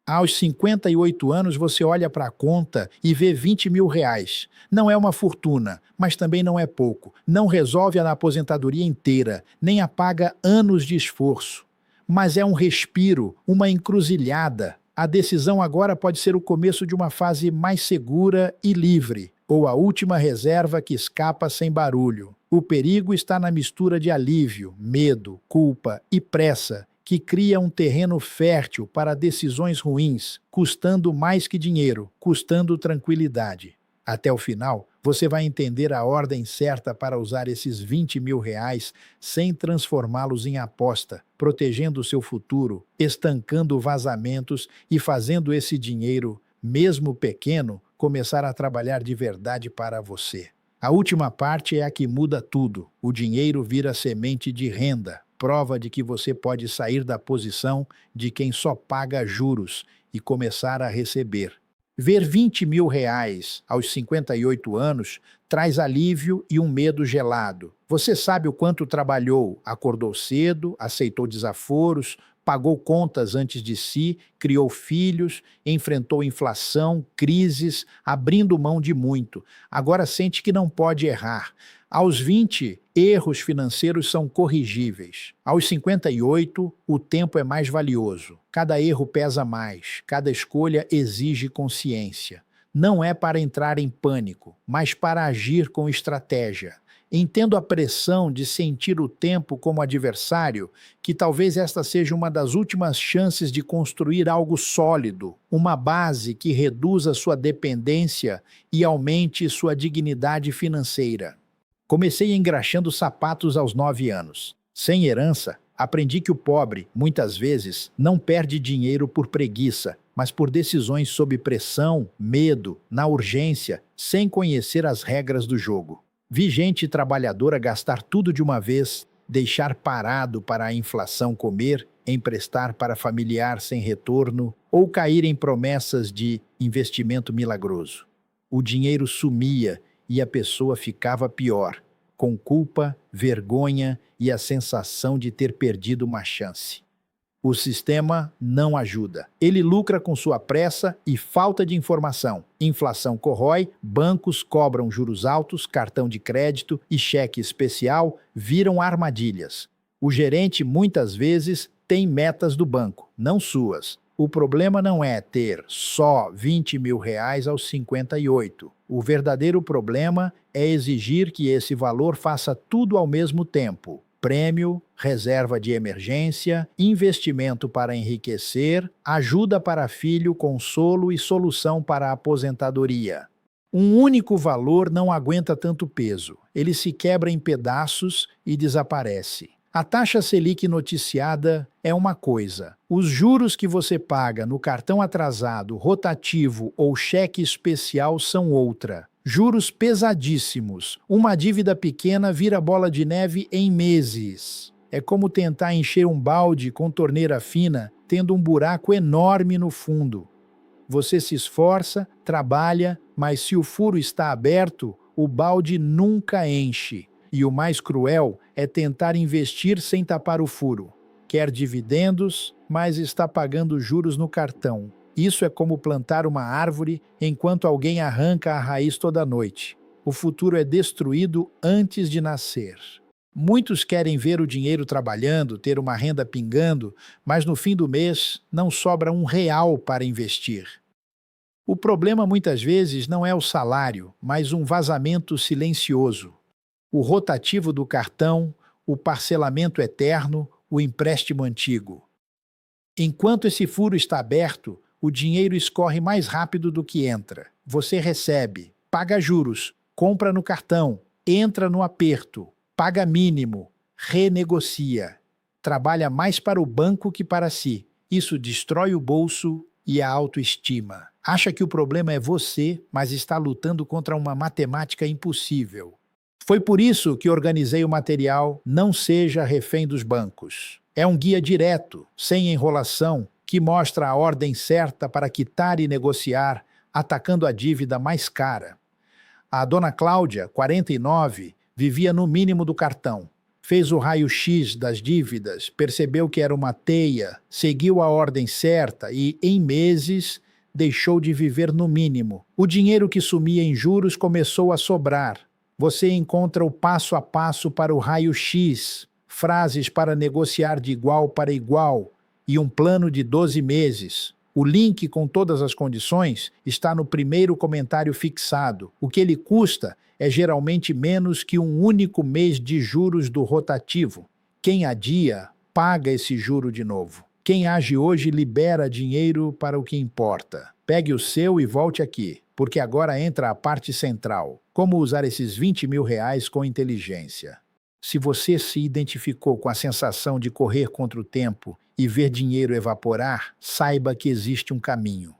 Aos 58 anos, você olha para a conta e vê R$ 20.000. Não é uma fortuna, mas também não é pouco. Não resolve a aposentadoria inteira, nem apaga anos de esforço. Mas é um respiro, uma encruzilhada. A decisão agora pode ser o começo de uma fase mais segura e livre, ou a última reserva que escapa sem barulho. O perigo está na mistura de alívio, medo, culpa e pressa, que cria um terreno fértil para decisões ruins, custando mais que dinheiro, custando tranquilidade. Até o final, você vai entender a ordem certa para usar esses R$ 20.000 sem transformá-los em aposta, protegendo o seu futuro, estancando vazamentos e fazendo esse dinheiro, mesmo pequeno, começar a trabalhar de verdade para você. A última parte é a que muda tudo. O dinheiro vira semente de renda, prova de que você pode sair da posição de quem só paga juros e começar a receber. Ver R$ 20.000 aos 58 anos traz alívio e um medo gelado. Você sabe o quanto trabalhou, acordou cedo, aceitou desaforos, pagou contas antes de si, criou filhos, enfrentou inflação, crises, abrindo mão de muito. Agora sente que não pode errar. Aos 20, erros financeiros são corrigíveis. Aos 58, o tempo é mais valioso. Cada erro pesa mais, cada escolha exige consciência. Não é para entrar em pânico, mas para agir com estratégia. Entendo a pressão de sentir o tempo como adversário, que talvez esta seja uma das últimas chances de construir algo sólido, uma base que reduza sua dependência e aumente sua dignidade financeira. Comecei engraxando sapatos aos 9 anos. Sem herança, aprendi que o pobre, muitas vezes, não perde dinheiro por preguiça, mas por decisões sob pressão, medo, na urgência, sem conhecer as regras do jogo. Vi gente trabalhadora gastar tudo de uma vez, deixar parado para a inflação comer, emprestar para familiar sem retorno ou cair em promessas de investimento milagroso. O dinheiro sumia e a pessoa ficava pior, com culpa, vergonha e a sensação de ter perdido uma chance. O sistema não ajuda. Ele lucra com sua pressa e falta de informação. Inflação corrói, bancos cobram juros altos, cartão de crédito e cheque especial viram armadilhas. O gerente, muitas vezes, tem metas do banco, não suas. O problema não é ter só R$ 20.000 aos 58. O verdadeiro problema é exigir que esse valor faça tudo ao mesmo tempo. Prêmio, reserva de emergência, investimento para enriquecer, ajuda para filho, consolo e solução para a aposentadoria. Um único valor não aguenta tanto peso. Ele se quebra em pedaços e desaparece. A taxa Selic noticiada é uma coisa. Os juros que você paga no cartão atrasado, rotativo ou cheque especial são outra. Juros pesadíssimos. Uma dívida pequena vira bola de neve em meses. É como tentar encher um balde com torneira fina, tendo um buraco enorme no fundo. Você se esforça, trabalha, mas se o furo está aberto, o balde nunca enche. E o mais cruel é tentar investir sem tapar o furo. Quer dividendos, mas está pagando juros no cartão. Isso é como plantar uma árvore enquanto alguém arranca a raiz toda noite. O futuro é destruído antes de nascer. Muitos querem ver o dinheiro trabalhando, ter uma renda pingando, mas no fim do mês não sobra R$ 1 para investir. O problema muitas vezes não é o salário, mas um vazamento silencioso. O rotativo do cartão, o parcelamento eterno, o empréstimo antigo. Enquanto esse furo está aberto, o dinheiro escorre mais rápido do que entra. Você recebe, paga juros, compra no cartão, entra no aperto, paga mínimo, renegocia. Trabalha mais para o banco que para si. Isso destrói o bolso e a autoestima. Acha que o problema é você, mas está lutando contra uma matemática impossível. Foi por isso que organizei o material Não Seja Refém dos Bancos. É um guia direto, sem enrolação, que mostra a ordem certa para quitar e negociar, atacando a dívida mais cara. A dona Cláudia, 49, vivia no mínimo do cartão. fez o raio-x das dívidas, percebeu que era uma teia, seguiu a ordem certa e, em meses, deixou de viver no mínimo. O dinheiro que sumia em juros começou a sobrar. Você encontra o passo a passo para o raio-x, frases para negociar de igual para igual e um plano de 12 meses. O link com todas as condições está no primeiro comentário fixado. O que ele custa é geralmente menos que um único mês de juros do rotativo. Quem adia, paga esse juro de novo. Quem age hoje libera dinheiro para o que importa. Pegue o seu e volte aqui, porque agora entra a parte central. Como usar esses 20 mil reais com inteligência. Se você se identificou com a sensação de correr contra o tempo e ver dinheiro evaporar, saiba que existe um caminho.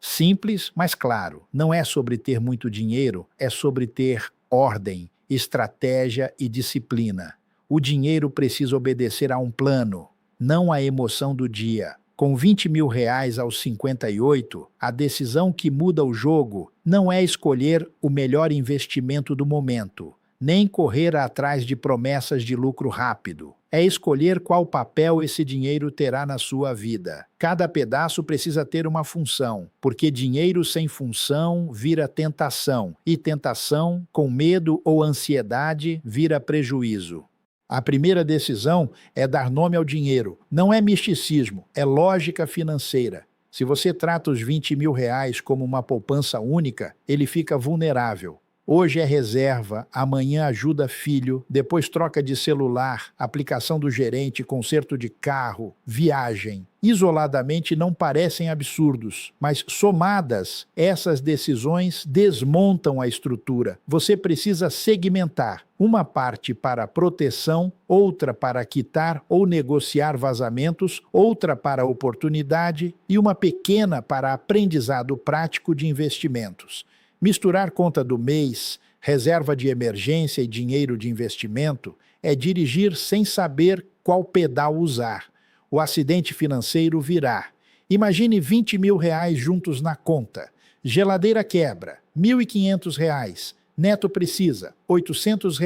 Simples, mas claro, não é sobre ter muito dinheiro, é sobre ter ordem, estratégia e disciplina. O dinheiro precisa obedecer a um plano, não à emoção do dia. Com 20 mil reais aos 58, a decisão que muda o jogo não é escolher o melhor investimento do momento, nem correr atrás de promessas de lucro rápido. É escolher qual papel esse dinheiro terá na sua vida. Cada pedaço precisa ter uma função, porque dinheiro sem função vira tentação, e tentação, com medo ou ansiedade, vira prejuízo. A primeira decisão é dar nome ao dinheiro. Não é misticismo, é lógica financeira. Se você trata os 20 mil reais como uma poupança única, ele fica vulnerável. Hoje é reserva, amanhã ajuda filho, depois troca de celular, aplicação do gerente, conserto de carro, viagem. Isoladamente não parecem absurdos, mas somadas, essas decisões desmontam a estrutura. Você precisa segmentar. Uma parte para proteção, outra para quitar ou negociar vazamentos, outra para oportunidade e uma pequena para aprendizado prático de investimentos. Misturar conta do mês, reserva de emergência e dinheiro de investimento é dirigir sem saber qual pedal usar. O acidente financeiro virá. Imagine 20 mil reais juntos na conta. Geladeira quebra, R$ 1.500. Neto precisa, R$ 800.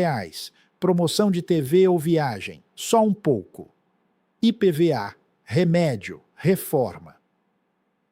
Promoção de TV ou viagem, só um pouco. IPVA, remédio, reforma.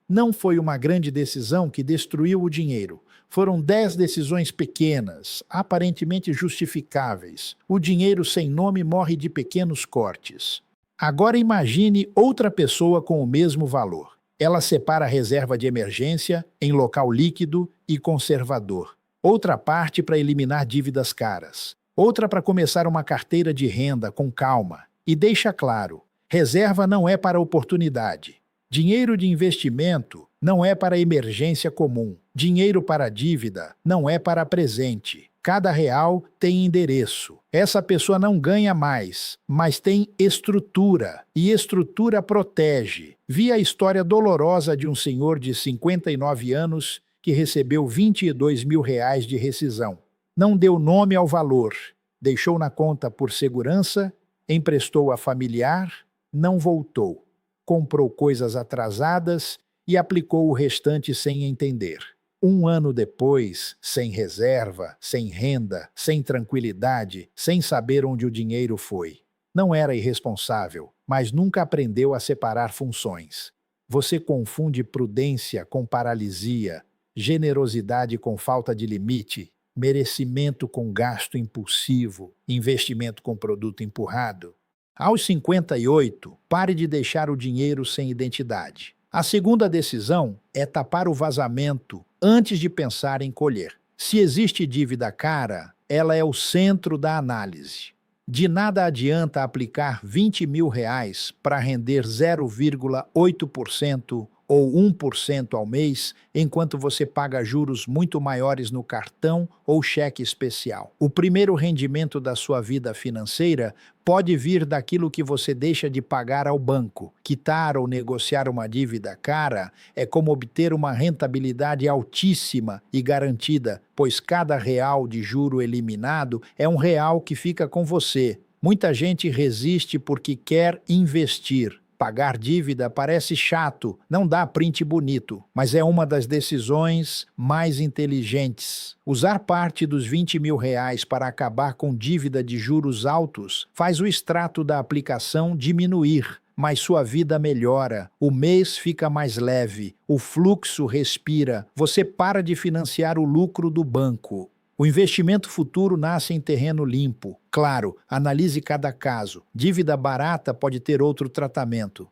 Não foi uma grande decisão que destruiu o dinheiro. Foram 10 decisões pequenas, aparentemente justificáveis. O dinheiro sem nome morre de pequenos cortes. Agora imagine outra pessoa com o mesmo valor. Ela separa a reserva de emergência em local líquido e conservador. Outra parte para eliminar dívidas caras. Outra para começar uma carteira de renda com calma. E deixa claro, reserva não é para oportunidade. Dinheiro de investimento não é para emergência comum. Dinheiro para dívida não é para presente. Cada real tem endereço. Essa pessoa não ganha mais, mas tem estrutura. E estrutura protege. Vi a história dolorosa de um senhor de 59 anos que recebeu 22 mil reais de rescisão. Não deu nome ao valor. Deixou na conta por segurança, emprestou a familiar, não voltou. Comprou coisas atrasadas e aplicou o restante sem entender. Um ano depois, sem reserva, sem renda, sem tranquilidade, sem saber onde o dinheiro foi. Não era irresponsável, mas nunca aprendeu a separar funções. Você confunde prudência com paralisia, generosidade com falta de limite, merecimento com gasto impulsivo, investimento com produto empurrado. Aos 58, pare de deixar o dinheiro sem identidade. A segunda decisão é tapar o vazamento antes de pensar em colher. Se existe dívida cara, ela é o centro da análise. De nada adianta aplicar 20 mil reais para render 0,8% ou 1% ao mês, enquanto você paga juros muito maiores no cartão ou cheque especial. O primeiro rendimento da sua vida financeira pode vir daquilo que você deixa de pagar ao banco. Quitar ou negociar uma dívida cara é como obter uma rentabilidade altíssima e garantida, pois cada real de juro eliminado é um real que fica com você. Muita gente resiste porque quer investir, Pagar dívida parece chato, não dá print bonito, mas é uma das decisões mais inteligentes. Usar parte dos R$ 20.000 para acabar com dívida de juros altos faz o extrato da aplicação diminuir, mas sua vida melhora, o mês fica mais leve, o fluxo respira, você para de financiar o lucro do banco. O investimento futuro nasce em terreno limpo. Claro, analise cada caso. Dívida barata pode ter outro tratamento.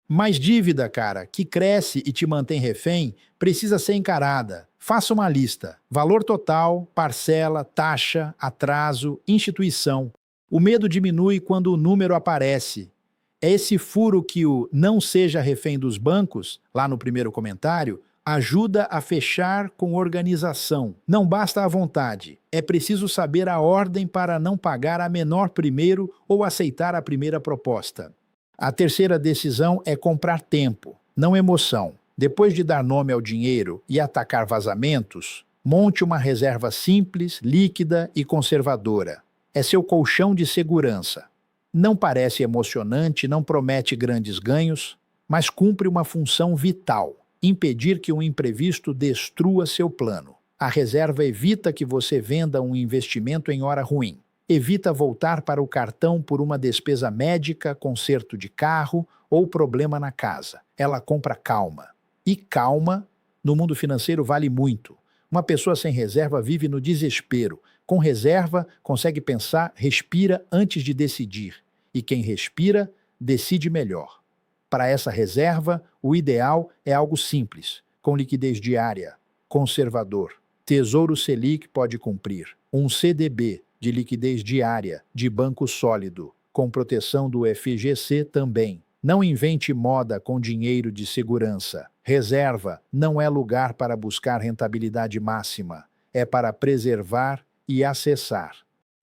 Mas dívida, cara, que cresce e te mantém refém, precisa ser encarada. Faça uma lista. Valor total, parcela, taxa, atraso, instituição. O medo diminui quando o número aparece. É esse furo que o "não seja refém dos bancos", lá no primeiro comentário, ajuda a fechar com organização. Não basta a vontade, é preciso saber a ordem para não pagar a menor primeiro ou aceitar a primeira proposta. A terceira decisão é comprar tempo, não emoção. Depois de dar nome ao dinheiro e atacar vazamentos, monte uma reserva simples, líquida e conservadora. É seu colchão de segurança. Não parece emocionante, não promete grandes ganhos, mas cumpre uma função vital: impedir que um imprevisto destrua seu plano. A reserva evita que você venda um investimento em hora ruim. Evita voltar para o cartão por uma despesa médica, conserto de carro ou problema na casa. Ela compra calma. E calma, no mundo financeiro, vale muito. Uma pessoa sem reserva vive no desespero. Com reserva, consegue pensar, respira antes de decidir. E quem respira, decide melhor. Para essa reserva, o ideal é algo simples, com liquidez diária, conservador. Tesouro Selic pode cumprir. Um CDB de liquidez diária, de banco sólido, com proteção do FGC também. Não invente moda com dinheiro de segurança. Reserva não é lugar para buscar rentabilidade máxima, é para preservar e acessar.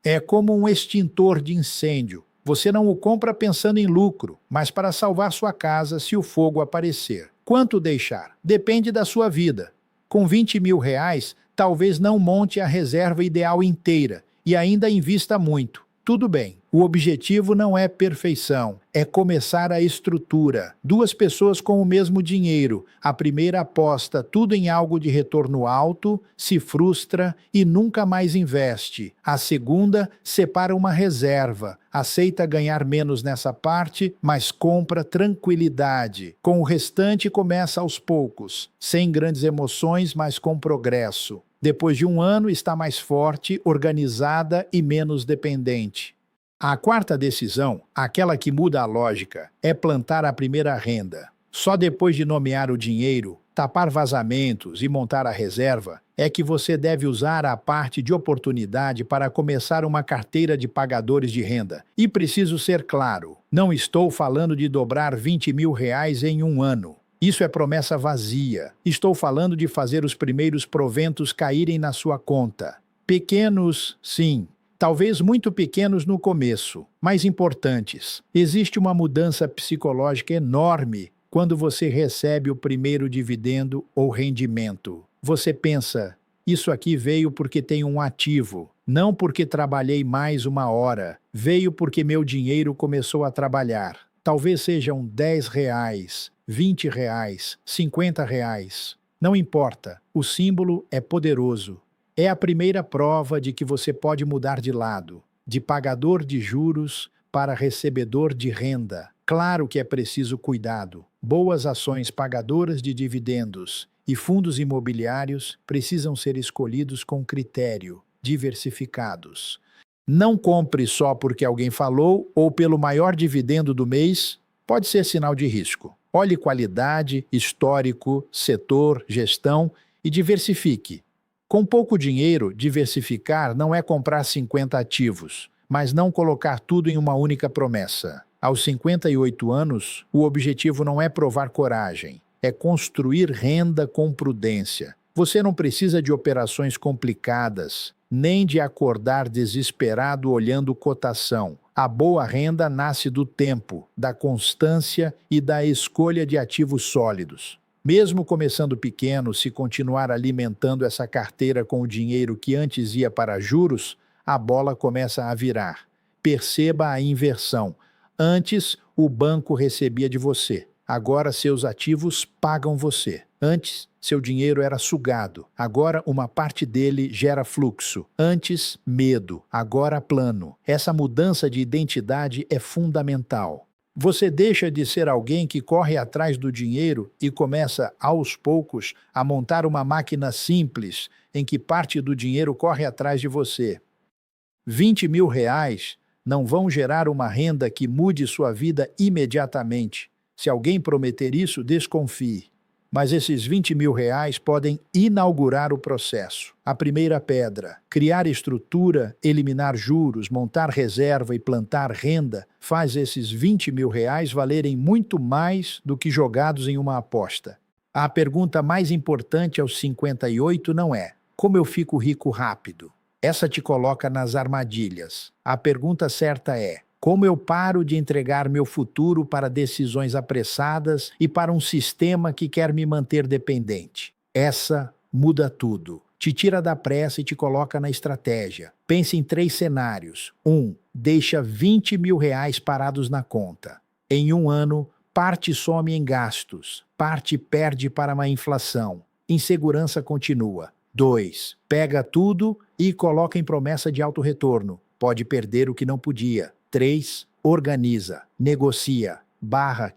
É como um extintor de incêndio. Você não o compra pensando em lucro, mas para salvar sua casa se o fogo aparecer. Quanto deixar? Depende da sua vida. Com R$ 20.000, talvez não monte a reserva ideal inteira e ainda invista muito. Tudo bem, o objetivo não é perfeição, é começar a estrutura. Duas pessoas com o mesmo dinheiro. A primeira aposta tudo em algo de retorno alto, se frustra e nunca mais investe. A segunda separa uma reserva, aceita ganhar menos nessa parte, mas compra tranquilidade. Com o restante começa aos poucos, sem grandes emoções, mas com progresso. Depois de um ano, está mais forte, organizada e menos dependente. A quarta decisão, aquela que muda a lógica, é plantar a primeira renda. Só depois de nomear o dinheiro, tapar vazamentos e montar a reserva, é que você deve usar a parte de oportunidade para começar uma carteira de pagadores de renda. E preciso ser claro, não estou falando de dobrar R$ 20.000 em um ano. Isso é promessa vazia. Estou falando de fazer os primeiros proventos caírem na sua conta. Pequenos, sim. Talvez muito pequenos no começo, mas importantes. Existe uma mudança psicológica enorme quando você recebe o primeiro dividendo ou rendimento. Você pensa, isso aqui veio porque tem um ativo, não porque trabalhei mais uma hora. Veio porque meu dinheiro começou a trabalhar. Talvez sejam R$ 10, R$ 20, R$ 50. Não importa, o símbolo é poderoso. É a primeira prova de que você pode mudar de lado, de pagador de juros para recebedor de renda. Claro que é preciso cuidado. Boas ações pagadoras de dividendos e fundos imobiliários precisam ser escolhidos com critério, diversificados. Não compre só porque alguém falou ou pelo maior dividendo do mês, pode ser sinal de risco. Olhe qualidade, histórico, setor, gestão e diversifique. Com pouco dinheiro, diversificar não é comprar 50 ativos, mas não colocar tudo em uma única promessa. Aos 58 anos, o objetivo não é provar coragem, é construir renda com prudência. Você não precisa de operações complicadas, nem de acordar desesperado olhando cotação. A boa renda nasce do tempo, da constância e da escolha de ativos sólidos. Mesmo começando pequeno, se continuar alimentando essa carteira com o dinheiro que antes ia para juros, a bola começa a virar. Perceba a inversão. Antes, o banco recebia de você. Agora, seus ativos pagam você. Antes, seu dinheiro era sugado. Agora, uma parte dele gera fluxo. Antes, medo. Agora, plano. Essa mudança de identidade é fundamental. Você deixa de ser alguém que corre atrás do dinheiro e começa, aos poucos, a montar uma máquina simples em que parte do dinheiro corre atrás de você. 20 mil reais não vão gerar uma renda que mude sua vida imediatamente. Se alguém prometer isso, desconfie. Mas esses 20 mil reais podem inaugurar o processo. A primeira pedra, criar estrutura, eliminar juros, montar reserva e plantar renda, faz esses 20 mil reais valerem muito mais do que jogados em uma aposta. A pergunta mais importante aos 58 não é: como eu fico rico rápido? Essa te coloca nas armadilhas. A pergunta certa é: como eu paro de entregar meu futuro para decisões apressadas e para um sistema que quer me manter dependente? Essa muda tudo. Te tira da pressa e te coloca na estratégia. Pense em 3 cenários. 1. Deixa 20 mil reais parados na conta. Em um ano, parte some em gastos, parte perde para uma inflação. Insegurança continua. 2. Pega tudo e coloca em promessa de alto retorno. Pode perder o que não podia. 3. Organiza, negocia,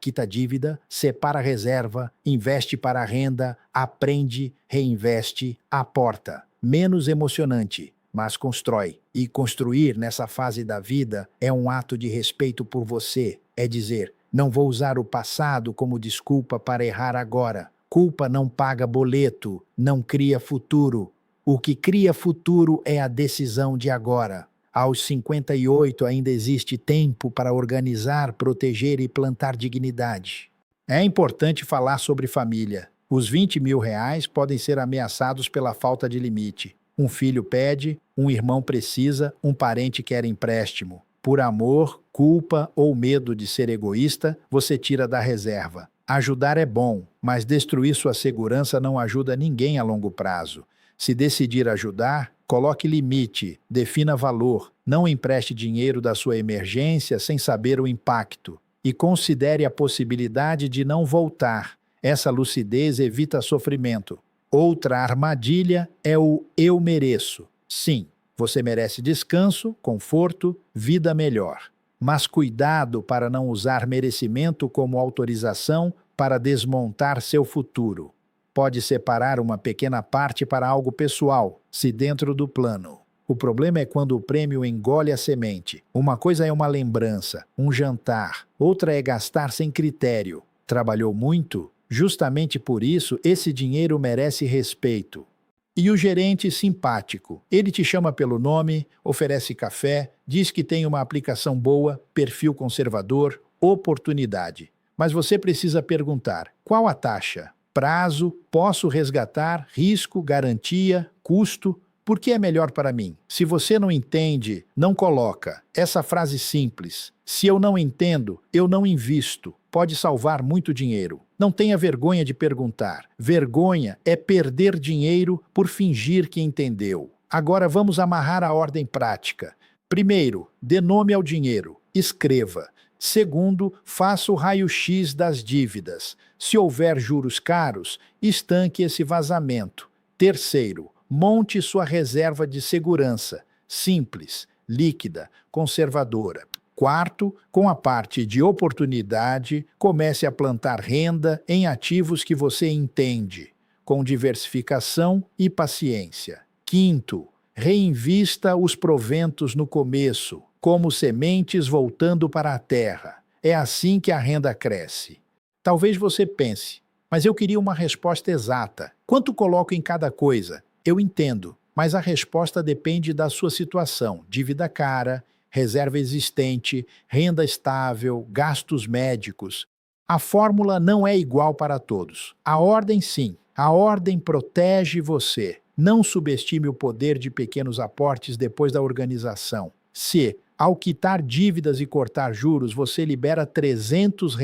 quita dívida, separa reserva, investe para a renda, aprende, reinveste, aporta. Menos emocionante, mas constrói. E construir nessa fase da vida é um ato de respeito por você. É dizer, não vou usar o passado como desculpa para errar agora. Culpa não paga boleto, não cria futuro. O que cria futuro é a decisão de agora. Aos 58 ainda existe tempo para organizar, proteger e plantar dignidade. É importante falar sobre família. Os 20 mil reais podem ser ameaçados pela falta de limite. Um filho pede, um irmão precisa, um parente quer empréstimo. Por amor, culpa ou medo de ser egoísta, você tira da reserva. Ajudar é bom, mas destruir sua segurança não ajuda ninguém a longo prazo. Se decidir ajudar, coloque limite, defina valor, não empreste dinheiro da sua emergência sem saber o impacto. E considere a possibilidade de não voltar. Essa lucidez evita sofrimento. Outra armadilha é o eu mereço. Sim, você merece descanso, conforto, vida melhor. Mas cuidado para não usar merecimento como autorização para desmontar seu futuro. Pode separar uma pequena parte para algo pessoal, se dentro do plano. O problema é quando o prêmio engole a semente. Uma coisa é uma lembrança, um jantar. Outra é gastar sem critério. Trabalhou muito? Justamente por isso, esse dinheiro merece respeito. E o gerente simpático. Ele te chama pelo nome, oferece café, diz que tem uma aplicação boa, perfil conservador, oportunidade. Mas você precisa perguntar: qual a taxa? Prazo, posso resgatar, risco, garantia, custo, por que é melhor para mim? Se você não entende, não coloca. Essa frase simples, se eu não entendo, eu não invisto, pode salvar muito dinheiro. Não tenha vergonha de perguntar. Vergonha é perder dinheiro por fingir que entendeu. Agora vamos amarrar a ordem prática. Primeiro, dê nome ao dinheiro. Escreva. Segundo, faça o raio-x das dívidas. Se houver juros caros, estanque esse vazamento. Terceiro, monte sua reserva de segurança. Simples, líquida, conservadora. Quarto, com a parte de oportunidade, comece a plantar renda em ativos que você entende, com diversificação e paciência. Quinto, reinvista os proventos no começo, como sementes voltando para a terra. É assim que a renda cresce. Talvez você pense, mas eu queria uma resposta exata. Quanto coloco em cada coisa? Eu entendo, mas a resposta depende da sua situação. Dívida cara, reserva existente, renda estável, gastos médicos. A fórmula não é igual para todos. A ordem sim. A ordem protege você. Não subestime o poder de pequenos aportes depois da organização. Se, ao quitar dívidas e cortar juros, você libera R$ 300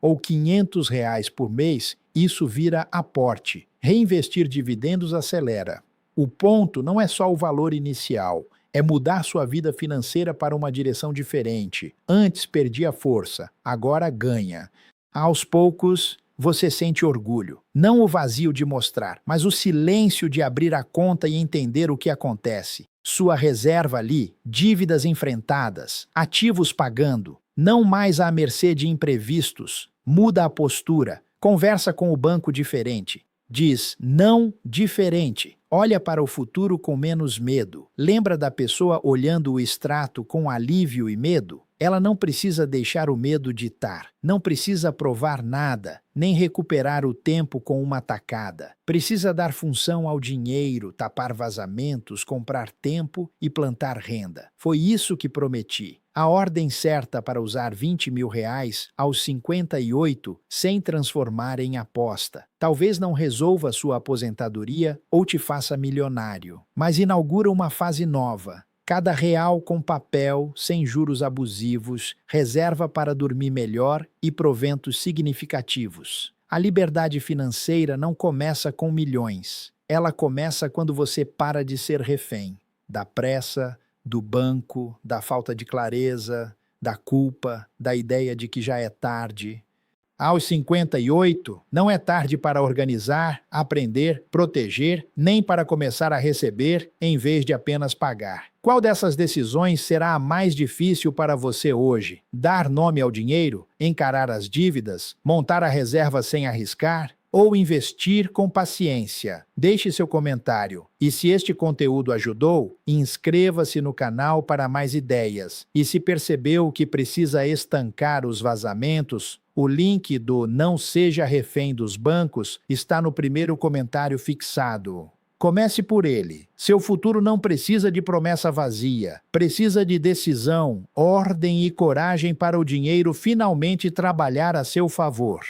ou R$ 500 por mês, isso vira aporte. Reinvestir dividendos acelera. O ponto não é só o valor inicial, É mudar sua vida financeira para uma direção diferente. Antes perdia força, agora ganha. Aos poucos, você sente orgulho. Não o vazio de mostrar, mas o silêncio de abrir a conta e entender o que acontece. Sua reserva ali, dívidas enfrentadas, ativos pagando, não mais à mercê de imprevistos. Muda a postura, conversa com o banco diferente. Diz não diferente. Olha para o futuro com menos medo. Lembra da pessoa olhando o extrato com alívio e medo? Ela não precisa deixar o medo ditar, não precisa provar nada, nem recuperar o tempo com uma tacada. Precisa dar função ao dinheiro, tapar vazamentos, comprar tempo e plantar renda. Foi isso que prometi. A ordem certa para usar 20 mil reais aos 58 sem transformar em aposta. Talvez não resolva sua aposentadoria ou te faça milionário, mas inaugura uma fase nova. Cada real com papel, sem juros abusivos, reserva para dormir melhor e proventos significativos. A liberdade financeira não começa com milhões. Ela começa quando você para de ser refém da pressa, do banco, da falta de clareza, da culpa, da ideia de que já é tarde. Aos 58, não é tarde para organizar, aprender, proteger, nem para começar a receber em vez de apenas pagar. Qual dessas decisões será a mais difícil para você hoje? Dar nome ao dinheiro? Encarar as dívidas? Montar a reserva sem arriscar? Ou investir com paciência? Deixe seu comentário. E se este conteúdo ajudou, inscreva-se no canal para mais ideias. E se percebeu que precisa estancar os vazamentos, o link do Não Seja Refém dos Bancos está no primeiro comentário fixado. Comece por ele. Seu futuro não precisa de promessa vazia. Precisa de decisão, ordem e coragem para o dinheiro finalmente trabalhar a seu favor.